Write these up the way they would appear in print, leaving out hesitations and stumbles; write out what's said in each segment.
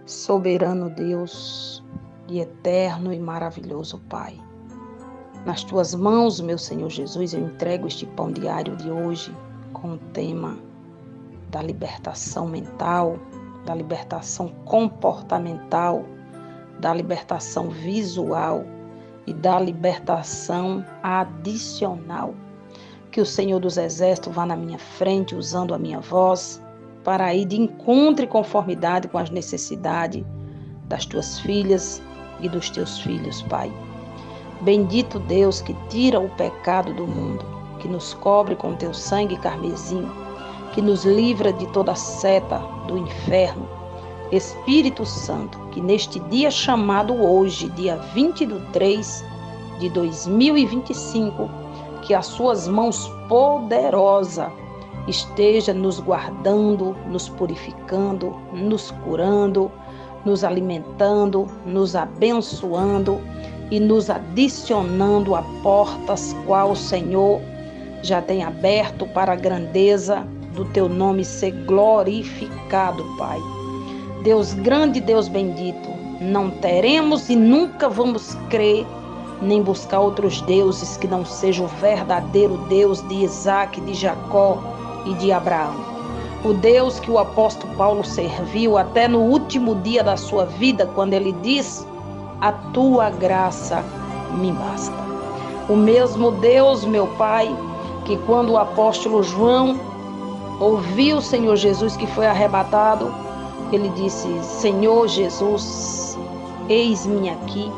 Soberano Deus e eterno e maravilhoso Pai, nas Tuas mãos, meu Senhor Jesus, eu entrego este pão diário de hoje com o tema da libertação mental, da libertação comportamental, da libertação visual e da libertação adicional. Que o Senhor dos Exércitos vá na minha frente, usando a minha voz, para ir de encontro e conformidade com as necessidades das Tuas filhas e dos Teus filhos, Pai. Bendito Deus que tira o pecado do mundo, que nos cobre com Teu sangue carmesim, que nos livra de toda seta do inferno. Espírito Santo, que neste dia chamado hoje, dia 20/3 de 2025, que as Suas mãos poderosas esteja nos guardando, nos purificando, nos curando, nos alimentando, nos abençoando e nos adicionando a portas qual o Senhor já tem aberto para a grandeza do Teu nome ser glorificado, Pai. Deus grande, Deus bendito, não teremos e nunca vamos crer nem buscar outros deuses que não sejam o verdadeiro Deus de Isaac, de Jacó e de Abraão. O Deus que o apóstolo Paulo serviu até no último dia da sua vida, quando ele diz: a Tua graça me basta. O mesmo Deus, meu Pai, que quando o apóstolo João ouviu o Senhor Jesus que foi arrebatado, ele disse: Senhor Jesus, eis-me aqui.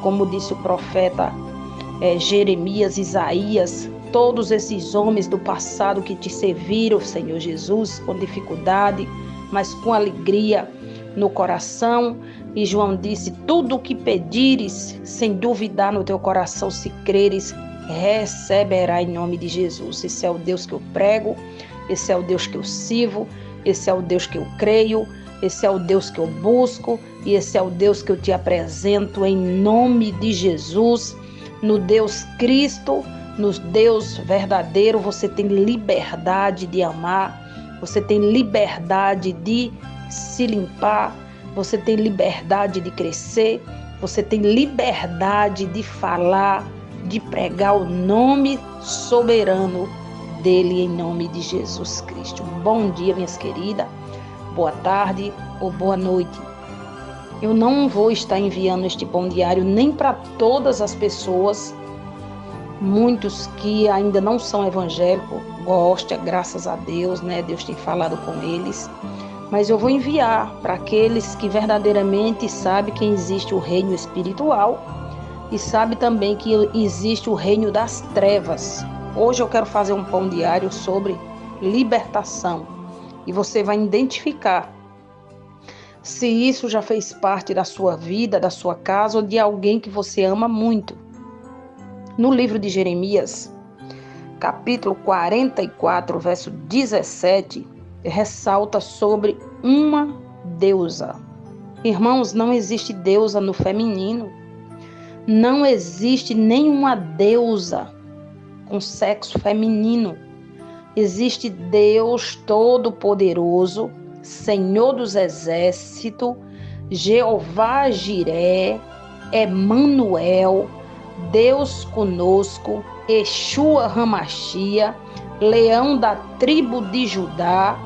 Como disse o profeta Jeremias, Isaías, todos esses homens do passado que Te serviram, Senhor Jesus, com dificuldade, mas com alegria no coração. E João disse: tudo o que pedires, sem duvidar no teu coração, se creres, receberá em nome de Jesus. Esse é o Deus que eu prego, esse é o Deus que eu sirvo, esse é o Deus que eu creio, esse é o Deus que eu busco e esse é o Deus que eu te apresento em nome de Jesus. No Deus Cristo, no Deus verdadeiro, você tem liberdade de amar, você tem liberdade de se limpar, você tem liberdade de crescer, você tem liberdade de falar, de pregar o nome soberano dele em nome de Jesus Cristo. Bom dia, minhas queridas, boa tarde ou boa noite. Eu não vou estar enviando este pão diário nem para todas as pessoas. Muitos que ainda não são evangélicos gostam, graças a Deus, né? Deus tem falado com eles. Mas eu vou enviar para aqueles que verdadeiramente sabem que existe o reino espiritual e sabem também que existe o reino das trevas. Hoje eu quero fazer um pão diário sobre libertação e você vai identificar se isso já fez parte da sua vida, da sua casa ou de alguém que você ama muito. No livro de Jeremias, capítulo 44, verso 17, ressalta sobre uma deusa. Irmãos, não existe deusa no feminino. Não existe nenhuma deusa com sexo feminino. Existe Deus Todo-Poderoso, Senhor dos Exércitos, Jeová Jiré, Emanuel, Deus conosco, Yeshua Hamashia, Leão da tribo de Judá,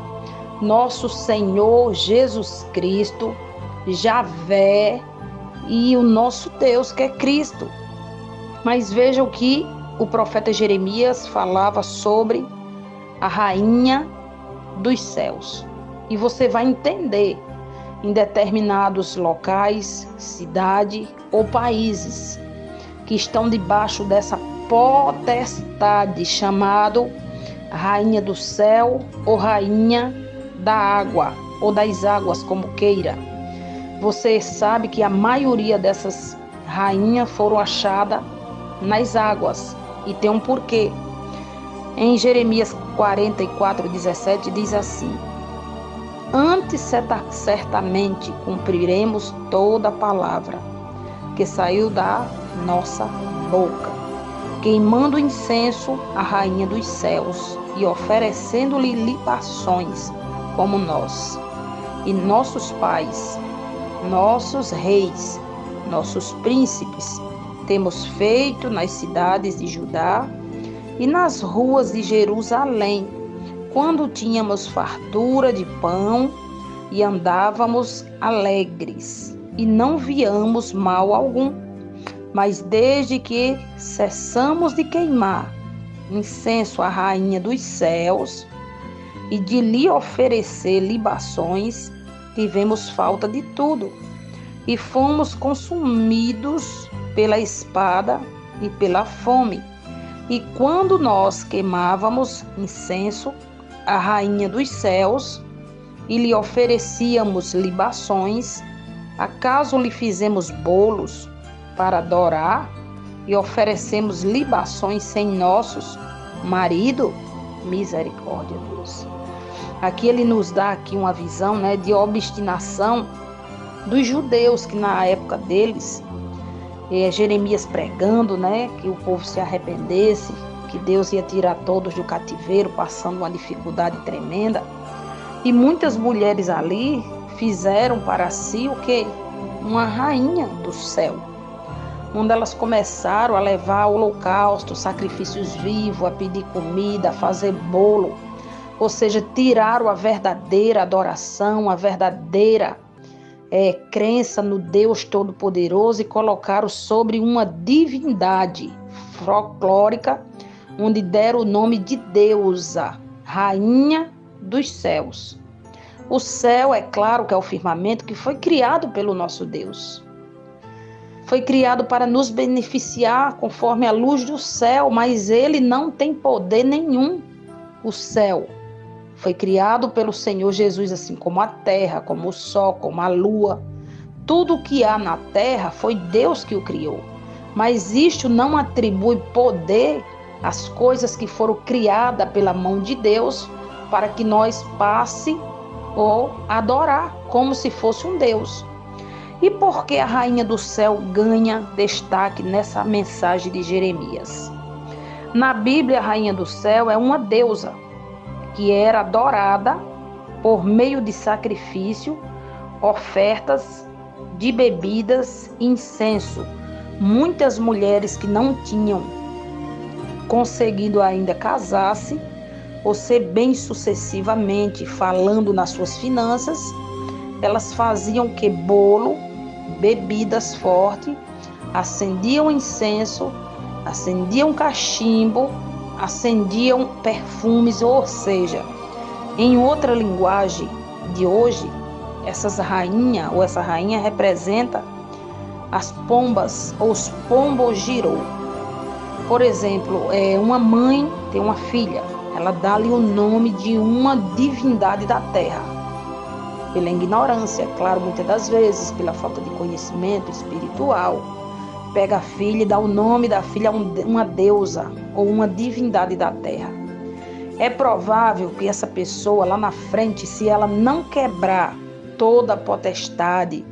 nosso Senhor Jesus Cristo, Javé e o nosso Deus que é Cristo. Mas veja o que o profeta Jeremias falava sobre a rainha dos céus. E você vai entender em determinados locais, cidade ou países que estão debaixo dessa potestade chamado rainha do céu ou rainha da água ou das águas, como queira. Você sabe que a maioria dessas rainhas foram achadas nas águas e tem um porquê. Em Jeremias 44:17 diz assim: antes certamente cumpriremos toda a palavra que saiu da nossa boca, queimando incenso à rainha dos céus e oferecendo-lhe libações como nós. e nossos pais, nossos reis, nossos príncipes, temos feito nas cidades de Judá e nas ruas de Jerusalém, quando tínhamos fartura de pão e andávamos alegres, e não víamos mal algum. Mas desde que cessamos de queimar incenso à Rainha dos céus e de lhe oferecer libações, tivemos falta de tudo e fomos consumidos pela espada e pela fome. E quando nós queimávamos incenso à Rainha dos céus e lhe oferecíamos libações, acaso lhe fizemos bolos para adorar e oferecemos libações sem nossos marido? Misericórdia, Deus. Aqui ele nos dá aqui uma visão, de obstinação dos judeus, que na época deles, Jeremias pregando, que o povo se arrependesse, que Deus ia tirar todos do cativeiro, passando uma dificuldade tremenda. E muitas mulheres ali fizeram para si o quê? Uma rainha do céu, onde elas começaram a levar holocausto, sacrifícios vivos, a pedir comida, a fazer bolo, ou seja, tiraram a verdadeira adoração, a verdadeira crença no Deus Todo-Poderoso e colocaram sobre uma divindade folclórica, onde deram o nome de deusa, Rainha dos céus. O céu, é claro que é o firmamento que foi criado pelo nosso Deus. Foi criado para nos beneficiar conforme a luz do céu, mas ele não tem poder nenhum. O céu foi criado pelo Senhor Jesus, assim como a terra, como o sol, como a lua. Tudo o que há na terra foi Deus que o criou. Mas isto não atribui poder às coisas que foram criadas pela mão de Deus para que nós passe ou adorar como se fosse um Deus. E por que a Rainha do Céu ganha destaque nessa mensagem de Jeremias? Na Bíblia, a Rainha do Céu é uma deusa que era adorada por meio de sacrifício, ofertas de bebidas e incenso. Muitas mulheres que não tinham conseguido ainda casar-se ou ser bem sucessivamente falando nas suas finanças, elas faziam que bolo, bebidas fortes, acendiam incenso, acendiam cachimbo, acendiam perfumes, ou seja, em outra linguagem de hoje, essa rainha representa as pombas ou os pombogirou. Por exemplo, uma mãe tem uma filha, ela dá-lhe o nome de uma divindade da terra, pela ignorância, claro, muitas das vezes, pela falta de conhecimento espiritual. Pega a filha e dá o nome da filha a uma deusa ou uma divindade da terra. É provável que essa pessoa lá na frente, se ela não quebrar toda a potestade,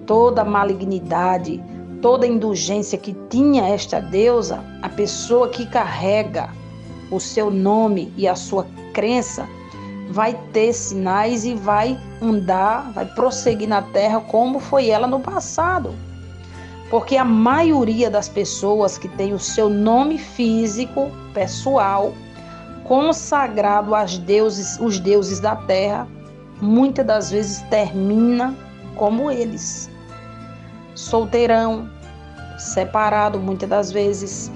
toda a malignidade, toda a indulgência que tinha esta deusa, a pessoa que carrega o seu nome e a sua crença vai ter sinais e vai andar, vai prosseguir na terra como foi ela no passado. Porque a maioria das pessoas que tem o seu nome físico, pessoal, consagrado aos deuses, os deuses da terra, muitas das vezes termina como eles. Solteirão, separado muitas das vezes,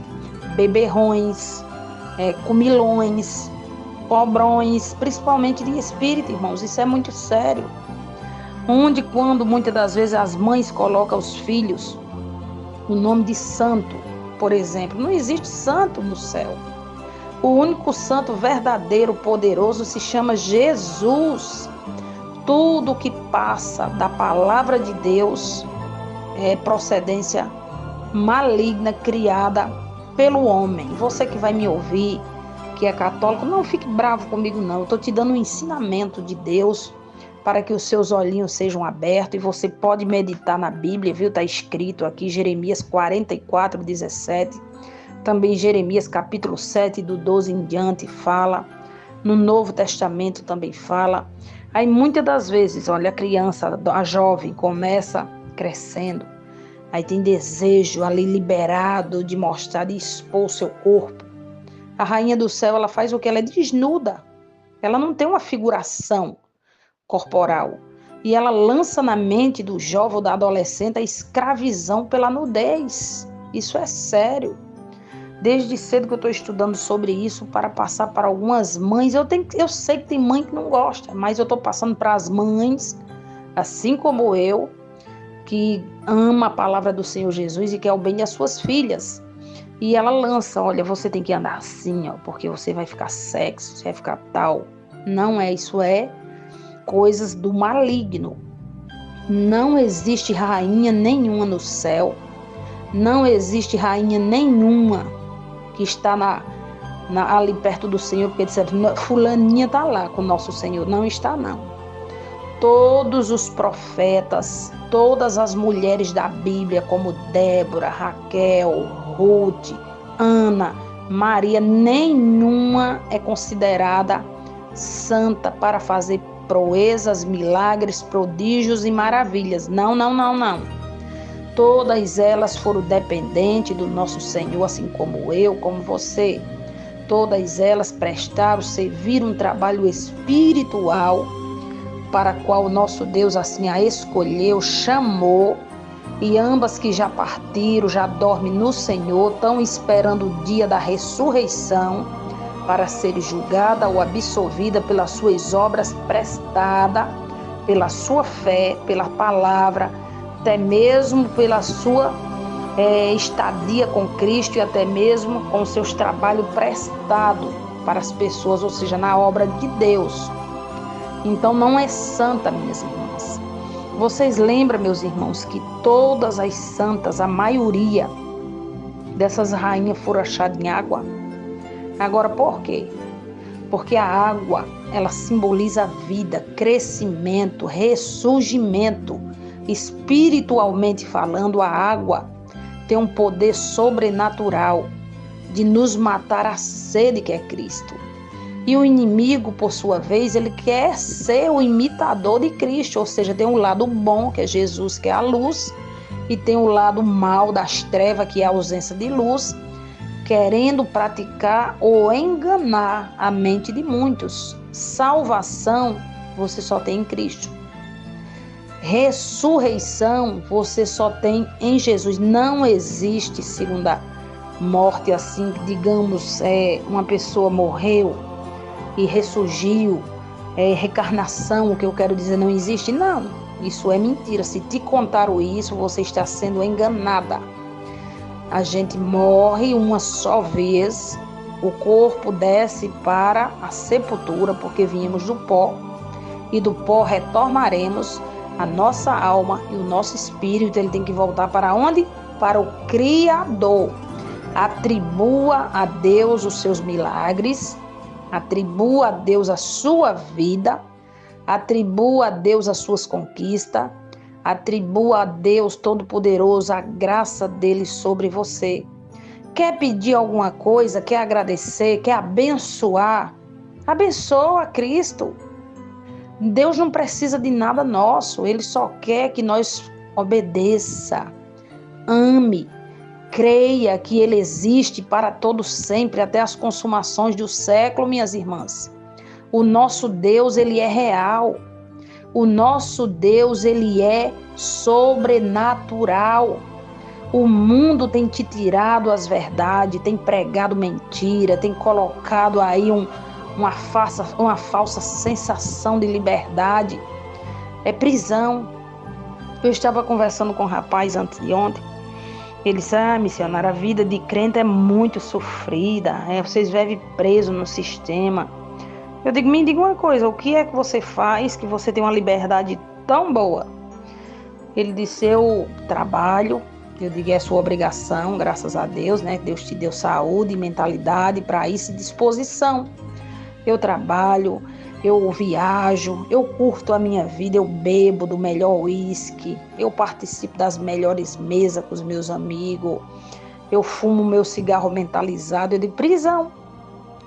beberrões, comilões, pobrões, principalmente de espírito, irmãos, isso é muito sério. Onde, quando muitas das vezes as mães colocam os filhos o nome de santo, por exemplo, não existe santo no céu. O único santo verdadeiro, poderoso, se chama Jesus. Tudo que passa da palavra de Deus é procedência maligna criada pelo homem. Você que vai me ouvir, que é católico, não fique bravo comigo não. Eu estou te dando um ensinamento de Deus para que os seus olhinhos sejam abertos e você pode meditar na Bíblia, viu? Está escrito aqui, Jeremias 44, 17. Também Jeremias capítulo 7, do 12 em diante, fala. No Novo Testamento também fala. Aí muitas das vezes, olha, a criança, a jovem começa crescendo, aí tem desejo ali liberado de mostrar, de expor seu corpo. A rainha do céu, ela faz o que? Ela é desnuda. Ela não tem uma figuração corporal. E ela lança na mente do jovem ou da adolescente a escravidão pela nudez. Isso é sério. Desde cedo que eu estou estudando sobre isso para passar para algumas mães. Eu sei que tem mãe que não gosta, mas eu estou passando para as mães, assim como eu, que ama a palavra do Senhor Jesus e quer o bem das suas filhas. E ela lança, olha, você tem que andar assim, ó, porque você vai ficar sexy, você vai ficar tal. Não é, isso é coisas do maligno. Não existe rainha nenhuma no céu. Não existe rainha nenhuma que está ali perto do Senhor, porque disseram, fulaninha está lá com o nosso Senhor. Não está, não. Todos os profetas, todas as mulheres da Bíblia, como Débora, Raquel, Ruth, Ana, Maria, nenhuma é considerada santa para fazer proezas, milagres, prodígios e maravilhas. Não, não, não, não. Todas elas foram dependentes do nosso Senhor, assim como eu, como você. Todas elas prestaram, serviram um trabalho espiritual para a qual o nosso Deus assim a escolheu, chamou. E ambas que já partiram, já dormem no Senhor, estão esperando o dia da ressurreição para ser julgada ou absolvida pelas suas obras prestadas, pela sua fé, pela palavra, até mesmo pela sua estadia com Cristo e até mesmo com seus trabalhos prestados para as pessoas, ou seja, na obra de Deus. Então não é santa, minhas irmãs. Vocês lembram, meus irmãos, que todas as santas, a maioria dessas rainhas foram achadas em água? Agora, por quê? Porque a água, ela simboliza vida, crescimento, ressurgimento. Espiritualmente falando, a água tem um poder sobrenatural de nos matar a sede que é Cristo. E o inimigo, por sua vez, ele quer ser o imitador de Cristo, ou seja, tem um lado bom, que é Jesus, que é a luz, e tem o lado mal das trevas, que é a ausência de luz, querendo praticar ou enganar a mente de muitos. Salvação você só tem em Cristo. Ressurreição você só tem em Jesus. Não existe segunda morte, assim, digamos, uma pessoa morreu e ressurgiu, reencarnação, o que eu quero dizer, não existe. Não, isso é mentira. Se te contaram isso, você está sendo enganada. A gente morre uma só vez, o corpo desce para a sepultura, porque viemos do pó, e do pó retornaremos. A nossa alma e o nosso espírito, ele tem que voltar para onde? Para o Criador. Atribua a Deus os seus milagres, atribua a Deus a sua vida, atribua a Deus as suas conquistas, atribua a Deus Todo-Poderoso a graça dele sobre você. Quer pedir alguma coisa, quer agradecer, quer abençoar? Abençoa Cristo. Deus não precisa de nada nosso, Ele só quer que nós obedeça, ame, creia que Ele existe para todo sempre, até as consumações do século, minhas irmãs. O nosso Deus, Ele é real. O nosso Deus, Ele é sobrenatural. O mundo tem te tirado as verdades, tem pregado mentira, tem colocado aí uma falsa sensação de liberdade. É prisão. Eu estava conversando com um rapaz antes de ontem. Ele disse, missionária, a vida de crente é muito sofrida. Vocês vivem presos no sistema. Eu digo, me diga uma coisa, o que é que você faz que você tem uma liberdade tão boa? Ele disse, eu trabalho. Eu digo, é sua obrigação, graças a Deus, né? Deus te deu saúde e mentalidade para isso e disposição. Eu trabalho, eu viajo, eu curto a minha vida, eu bebo do melhor uísque, eu participo das melhores mesas com os meus amigos, eu fumo meu cigarro mentalizado. Eu digo, prisão.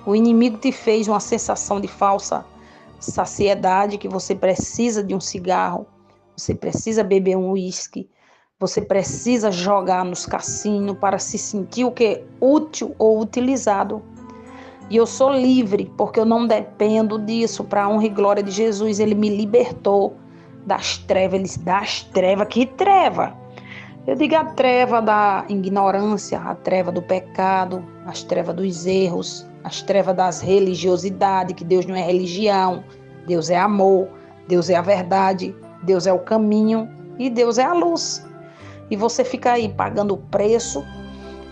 O inimigo te fez uma sensação de falsa saciedade, que você precisa de um cigarro, você precisa beber um uísque, você precisa jogar nos cassinos para se sentir o que? Útil ou utilizado. E eu sou livre, porque eu não dependo disso. Para a honra e glória de Jesus, Ele me libertou das trevas. Ele diz, das trevas, que treva? Eu digo a treva da ignorância, a treva do pecado, as trevas dos erros, as trevas das religiosidades, que Deus não é religião, Deus é amor, Deus é a verdade, Deus é o caminho e Deus é a luz. E você fica aí pagando o preço,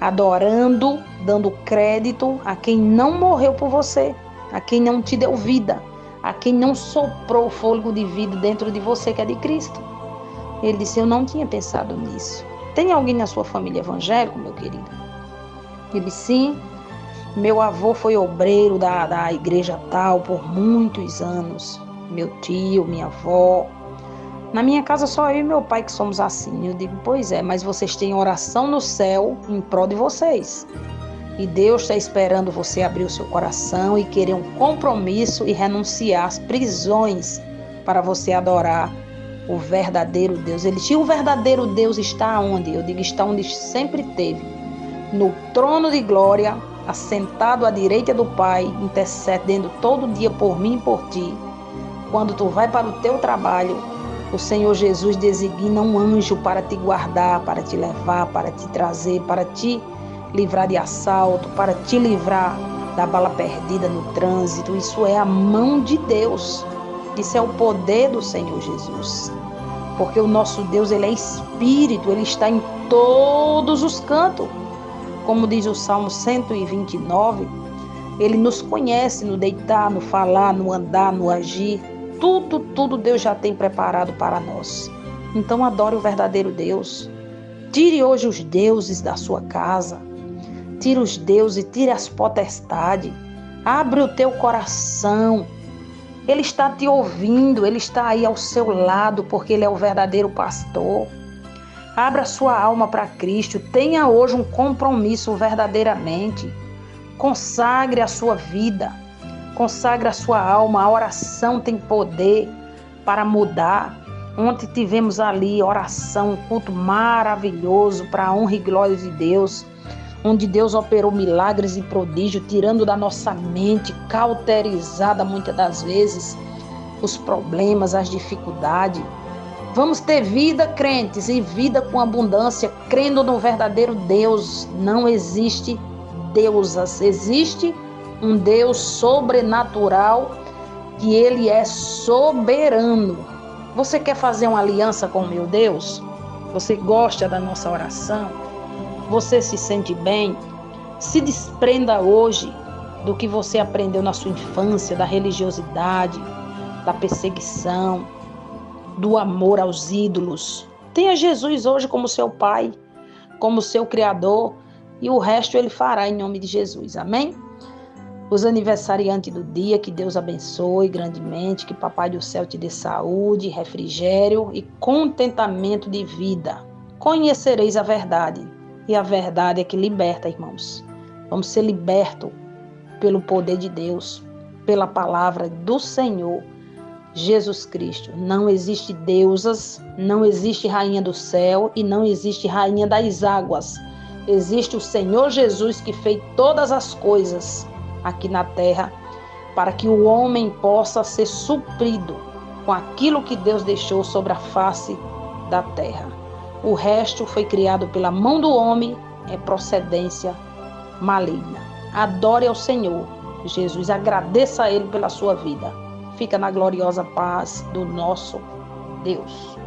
adorando, dando crédito a quem não morreu por você, a quem não te deu vida, a quem não soprou o fôlego de vida dentro de você, que é de Cristo. Ele disse, eu não tinha pensado nisso. Tem alguém na sua família evangélico, meu querido? Ele disse, sim, meu avô foi obreiro da igreja tal por muitos anos. Meu tio, minha avó. Na minha casa só eu e meu pai que somos assim. Eu digo, pois é, mas vocês têm oração no céu em prol de vocês. E Deus está esperando você abrir o seu coração e querer um compromisso e renunciar às prisões para você adorar o verdadeiro Deus. Ele disse, o verdadeiro Deus está onde? Eu digo, está onde sempre teve. No trono de glória, assentado à direita do Pai, intercedendo todo dia por mim e por ti. Quando tu vai para o teu trabalho, o Senhor Jesus designa um anjo para te guardar, para te levar, para te trazer, para te livrar de assalto, para te livrar da bala perdida no trânsito. Isso é a mão de Deus. Isso é o poder do Senhor Jesus. Porque o nosso Deus, Ele é Espírito, Ele está em todos os cantos. Como diz o Salmo 129, Ele nos conhece no deitar, no falar, no andar, no agir. Tudo Deus já tem preparado para nós. Então adore o verdadeiro Deus. Tire hoje os deuses da sua casa. Tire os deuses, tire as potestades. Abre o teu coração. Ele está te ouvindo, Ele está aí ao seu lado, porque Ele é o verdadeiro pastor. Abra sua alma para Cristo. Tenha hoje um compromisso verdadeiramente. Consagre a sua vida. Consagre a sua alma. A oração tem poder para mudar. Ontem tivemos ali oração, um culto maravilhoso para a honra e glória de Deus, onde Deus operou milagres e prodígios, tirando da nossa mente, cauterizada muitas das vezes, os problemas, as dificuldades. Vamos ter vida, crentes, e vida com abundância, crendo no verdadeiro Deus. Não existe deusas, existe um Deus sobrenatural, que Ele é soberano. Você quer fazer uma aliança com o meu Deus? Você gosta da nossa oração? Você se sente bem? Se desprenda hoje do que você aprendeu na sua infância, da religiosidade, da perseguição, do amor aos ídolos. Tenha Jesus hoje como seu Pai, como seu Criador, e o resto Ele fará em nome de Jesus. Amém? Os aniversariantes do dia, que Deus abençoe grandemente, que Papai do Céu te dê saúde, refrigério e contentamento de vida. Conhecereis a verdade, e a verdade é que liberta, irmãos. Vamos ser libertos pelo poder de Deus, pela palavra do Senhor Jesus Cristo. Não existe deusas, não existe rainha do céu e não existe rainha das águas. Existe o Senhor Jesus, que fez todas as coisas aqui na terra, para que o homem possa ser suprido com aquilo que Deus deixou sobre a face da terra. O resto foi criado pela mão do homem, é procedência maligna. Adore ao Senhor Jesus, agradeça a Ele pela sua vida. Fica na gloriosa paz do nosso Deus.